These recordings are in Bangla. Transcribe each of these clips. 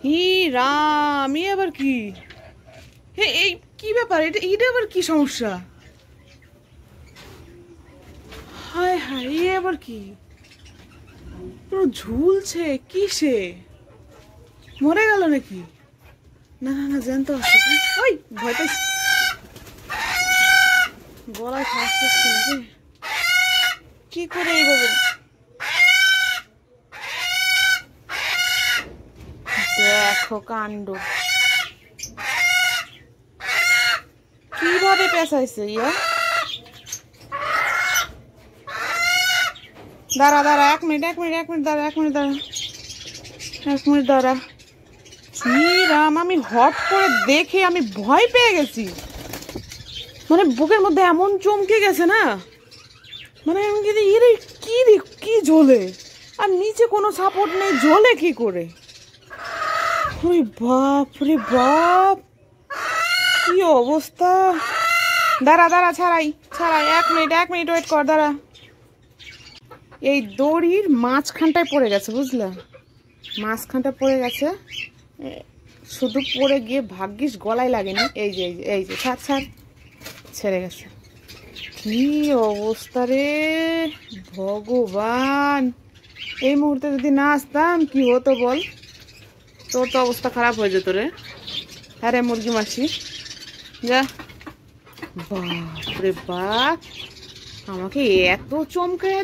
হি রাম, এ আবার কি? এই কি ব্যাপার? এটা আবার কি সমস্যা? হায় হায়, এ আবার কি? পুরো ঝুলছে কিসে? মরে গেল নাকি? না না না, জ্যান্ত আছে। ওই ভয় পাইছি, গলায় ফাঁস লাগছে নাকি? কি করে এইভাবে? দেখো কাণ্ড, কিভাবে পেঁচাইছে ইয়া। দাঁড়া দাঁড়া, এক মিনিট দাঁড়া, এক মিনিট দাঁড়া। রাম, আমি হট করে দেখে আমি ভয় পেয়ে গেছি। মানে বুকের মধ্যে এমন চমকে গেছে না, মানে আমি কি জ্বলে, আর নিচে কোনো সাপোর্ট নেই, জ্বলে কি করে? ওরে বাপ রে বাপ, কি অবস্থা! দাঁড়া দাঁড়া, ছাড়াই, এক মিনিট ওয়েট কর, দাঁড়া। এই দড়ির মাঝখানটায় পড়ে গেছে, বুঝলা? মাঝখানটা পড়ে গেছে, শুধু পড়ে গিয়ে ভাগ্যিস গলায় লাগেনি। এই যে ছাড়, ছেড়ে গেছে। কি অবস্থা রে ভগবান! এই মুহূর্তে যদি না আসতাম কি হতো বল? তোর তো অবস্থা খারাপ হয়ে যেত রে। আরে মুরগি মাসি, যা। বাপরে বাপ, আমাকে এত চমকায়া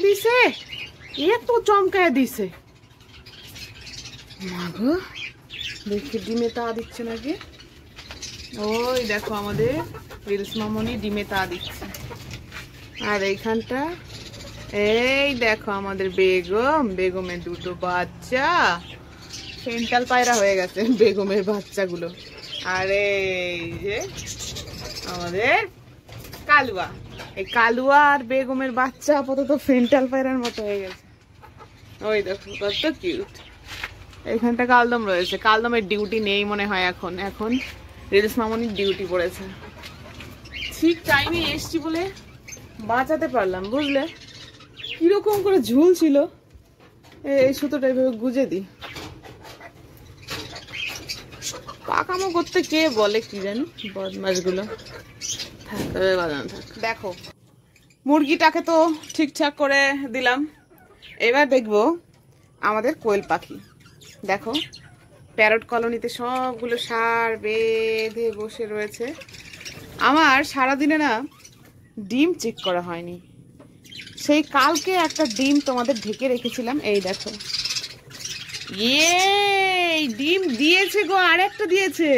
দিছে। মাগো, দেখি ডিমে তা দিচ্ছে নাকি? ওই দেখো আমাদের রিলস মামনি ডিমে তা দিচ্ছে। আর এইখানটা এই দেখো আমাদের বেগমের দুটো বাচ্চা সেন্টাল পায়রা হয়ে গেছে, বেগমের বাচ্চাগুলো। আর এই যে আমাদের কালুয়া, এই কালুয়া আর বেগমের বাচ্চা আপাতত ফেন্টাল পায়রার মতো হয়ে গেছে। ওই দেখো কত কিউট। এইখানটা কালদম রয়েছে, কালদমের ডিউটি নেই মনে হয় এখন রিলস মামনির ডিউটি পড়েছে। ঠিক টাইমে এসছি বলে বাঁচাতে পারলাম, বুঝলে? কিরকম করে ঝুলছিল। এই সুতোটা এইভাবে গুজে দিই। পাকামো করতে কে বলে কি জানি, বদমাশগুলো। দেখো মুরগিটাকে তো ঠিকঠাক করে দিলাম, এবার দেখবো আমাদের কোয়েল পাখি। দেখো প্যারট কলোনিতে সবগুলো সার বেঁধে বসে রয়েছে। আমার সারাদিনে না ডিম চেক করা হয়নি, সেই কালকে একটা ডিম তোমাদের ঢেকে রেখেছিলাম। এই দেখো, ডিম দিয়েছে গো, আর একটা দিয়েছে।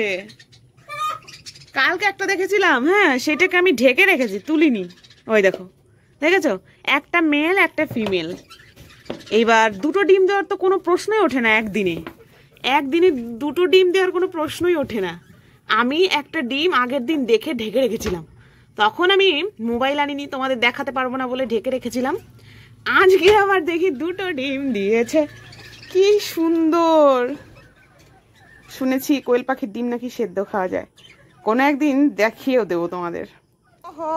কালকে একটা দেখেছিলাম, হ্যাঁ সেটাকে আমি ঢেকে রেখেছি, তুলিনি। ওই দেখো, দেখেছো? একটা মেল একটা ফিমেল। এইবার দুটো ডিম দেওয়ার তো কোনো প্রশ্নই ওঠে না। একদিনে দুটো ডিম দেওয়ার কোনো প্রশ্নই ওঠে না। আমি একটা ডিম আগের দিন দেখে ঢেকে রেখেছিলাম, তখন আমি মোবাইল আনিনি, তোমাদের দেখাতে পারবো না বলে ঢেকে রেখেছিলাম। আজকে আবার দেখি দুটো ডিম দিয়েছে, কি সুন্দর। শুনেছি কোয়েল পাখির ডিম নাকি সেদ্ধ খাওয়া যায়, কোনো একদিন দেখিয়েও দেবো তোমাদের। ওহো,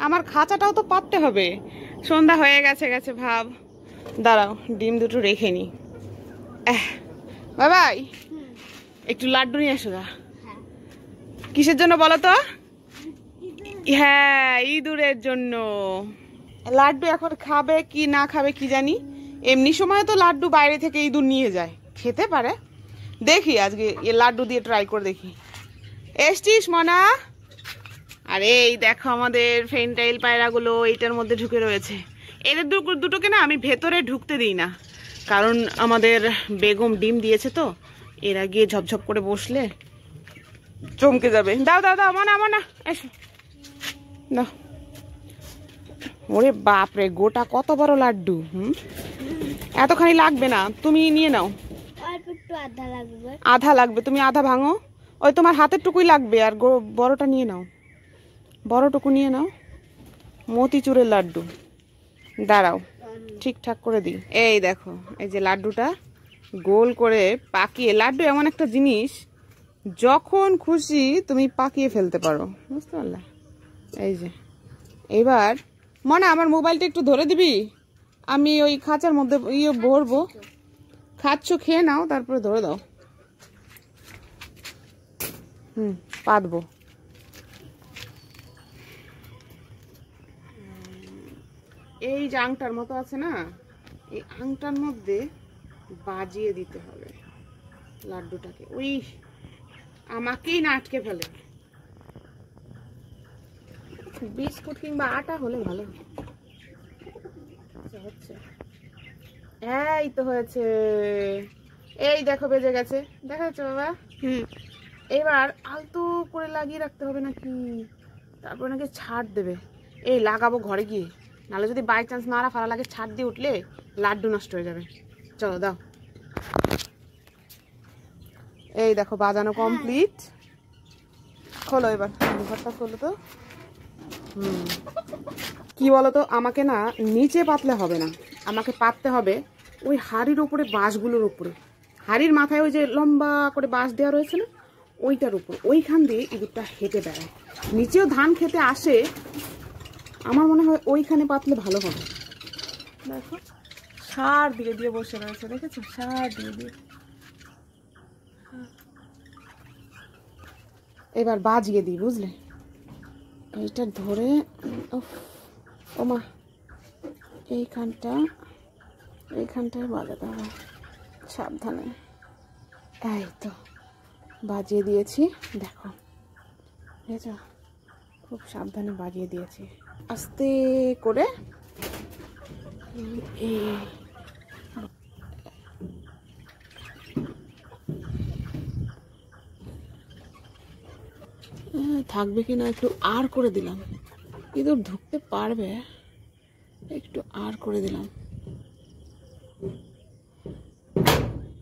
আমার খাঁচাটাও তো পাততে হবে, সন্ধ্যা হয়ে গেছে ভাব। দাঁড়াও ডিম দুটো রেখে নি। বাবাই, একটু লাড্ডু নিয়ে এসো। কিসের জন্য বলো তো? হ্যাঁ, ইঁদুরের জন্য। লাড্ডু এখন খাবে কি না খাবে কি জানি। এমনি সময় তো লাড্ডু বাইরে থেকে ইঁদুর নিয়ে যায়, খেতে পারে। দেখি আজকে এ লাড্ডু দিয়ে ট্রাই করে দেখি। এসছিস মনা? আরে এই দেখো আমাদের ফেন্টাইল পায়রাগুলো এইটার মধ্যে ঢুকে রয়েছে। এদের দুটোকে না আমি ভেতরে ঢুকতে দিই না, কারণ আমাদের বেগম ডিম দিয়েছে তো, এরা গিয়ে ঝপঝপ করে বসলে চমকে যাবে। দাও মনা এসো না। ওরে বাপরে, গোটা কত বড় লাড্ডু। এতখানি লাগবে না, তুমি নিয়ে নাও। আধা লাগবে, তুমি আধা ভাঙো। ওই তোমার হাতের টুকুই লাগবে, আর বড়টা নিয়ে নাও, বড়টুকু নিয়ে নাও। মতিচুরের লাড্ডু, দাঁড়াও ঠিকঠাক করে দিই। এই দেখো, এই যে লাড্ডুটা গোল করে পাকিয়ে, লাড্ডু এমন একটা জিনিস যখন খুশি তুমি পাকিয়ে ফেলতে পারো, বুঝতে পারলে? এই যে এবার মনে আমার মোবাইলটা একটু ধরে দিবি, আমি ওই খাঁচার মধ্যে ভরবো। খাচ্ছ, খেয়ে নাও, তারপরে ধরে দাও। পাতবো। এই যে আংটার মতো আছে না, এই আংটার মধ্যে বাজিয়ে দিতে হবে লাড্ডুটাকে। ওই আমাকেই না আটকে ফেলে। বিস্কুট কিংবা আটা হলে ভালো হচ্ছে। এই তো হয়েছে, এই দেখো বেজে গেছে, দেখা যাচ্ছে বাবা। এবার আলতো করে লাগিয়ে রাখতে হবে নাকি, তারপর নাকি ছাড় দেবে। এই লাগাবো ঘরে গিয়ে, নাহলে যদি বাই চান্স নাড়া ফাড়া লাগে ছাড় দিয়ে উঠলে লাড্ডু নষ্ট হয়ে যাবে। চলো দাও। এই দেখো বাজানো কমপ্লিট। খোলো এবার, ঘরটা খোলো তো। কি বলতো, আমাকে না নিচে পাতলে হবে না, আমাকে পাততে হবে ওই হাড়ির উপরে, বাঁশগুলোর উপরে। হাড়ির মাথায় ওই যে লম্বা করে বাঁশ দেওয়া রয়েছে না, ওইটার উপর, ওইখান দিয়ে ইঁদুরটা হেঁটে বেড়ায়। নিচেও ধান খেতে আসে, আমার মনে হয় ওইখানে পাতলে ভালো হবে। দেখো সার দিয়ে দিয়ে বসে রয়েছে, দেখেছো, সার দিয়ে দিয়ে। এবার বাজিয়ে দিই, বুঝলে, এইটা ধরে। ওমা, এইখানটায় বাজাতে হবে সাবধানে। এই তো বাজিয়ে দিয়েছি, দেখো বুঝেছ, খুব সাবধানে বাজিয়ে দিয়েছি, আস্তে করে। থাকবে কিনা একটু আর করে দিলাম, ইঁদুর ঢুকতে পারবে, একটু আর করে দিলাম।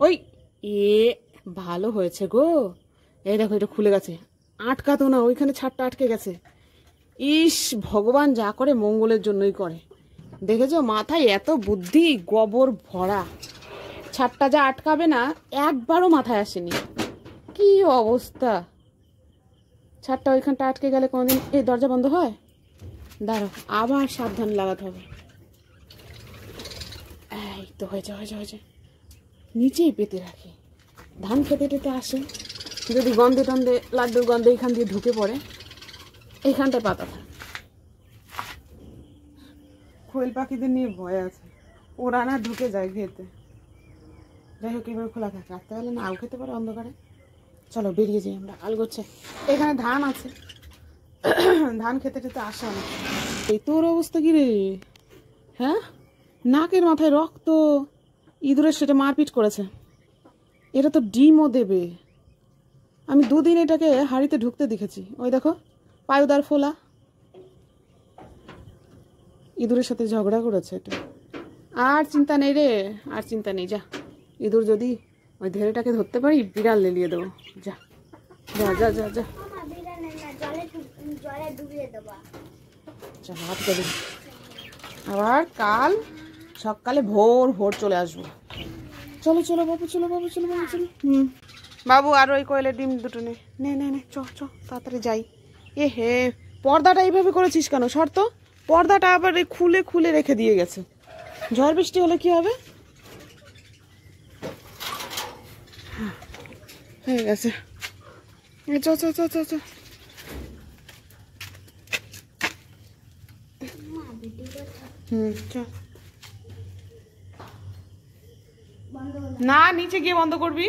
ওই ভালো হয়েছে গো। এই দেখো এটা খুলে গেছে, আটকাতো না, ওইখানে ছাদটা আটকে গেছে। ইস, ভগবান যা করে মঙ্গলের জন্যই করে। দেখেছো, মাথায় এত বুদ্ধি, গোবর ভরা। ছাদটা যা আটকাবে না, একবারও মাথায় আসেনি। কি অবস্থা, ছাদটা ওইখানটা আটকে গেলে কোনোদিন এই দরজা বন্ধ হয়? দাঁড়ো, আবার সাবধান লাগাতে হবে। এই তো হয়েছে হয়েছে হয়েছে, নিচেই পেতে রাখি, ধান খেতে টেতে আসে, যদি গন্ধে টন্ধে, লাড্ডুর গন্ধে এইখান দিয়ে ঢুকে পড়ে, এইখানটায় পাতা থাকে। কোয়েল পাখিদের নিয়ে ভয় আছে, ওরা না ঢুকে যায় খেতে। যাই হোক, এবার খোলা থাকে, রাত্রেবেলা না আল খেতে পারে অন্ধকারে। চলো বেরিয়ে যাই আমরা, আল করছে। এখানে ধান আছে, ধান খেতে খেতে আসে অনেক। এই তোর অবস্থা কি রে? হ্যাঁ, নাকের মাথায় রক্ত, ইঁদুরের সেটা মারপিট করেছে। এটা তো ডিমও দেবে। আমি দুদিন এটাকে হাঁড়িতে ঢুকতে দেখেছি, ওই দেখো পায়ুদার ফোলা। ইঁদুরের সাথে ঝগড়া করেছে এটা। আর চিন্তা নেই রে, আর চিন্তা নেই, যা। ইঁদুর যদি ওই ধেড়েটাকে ধরতে পারি, বিড়াল লেলিয়ে দেবো। যা যা যা যা যা, আবার কাল সকালে ভোর ভোর চলে আসবো। চলো চলো বাবু, চলো বাবু, চলো বাবু, চলো। বাবু, আর ওই কোয়েলের ডিম দুটো নে নে নে নে, চ চ তাড়াতাড়ি যাই। এ হে, পর্দাটা এইভাবে করেছিস কেন? শর্ত, পর্দাটা আবার খুলে খুলে রেখে দিয়ে গেছে। ঝড় বৃষ্টি হলে কি হবে? হয়ে গেছে, চ চ চ চ চ। চ না, নিচে গিয়ে বন্ধ করবি।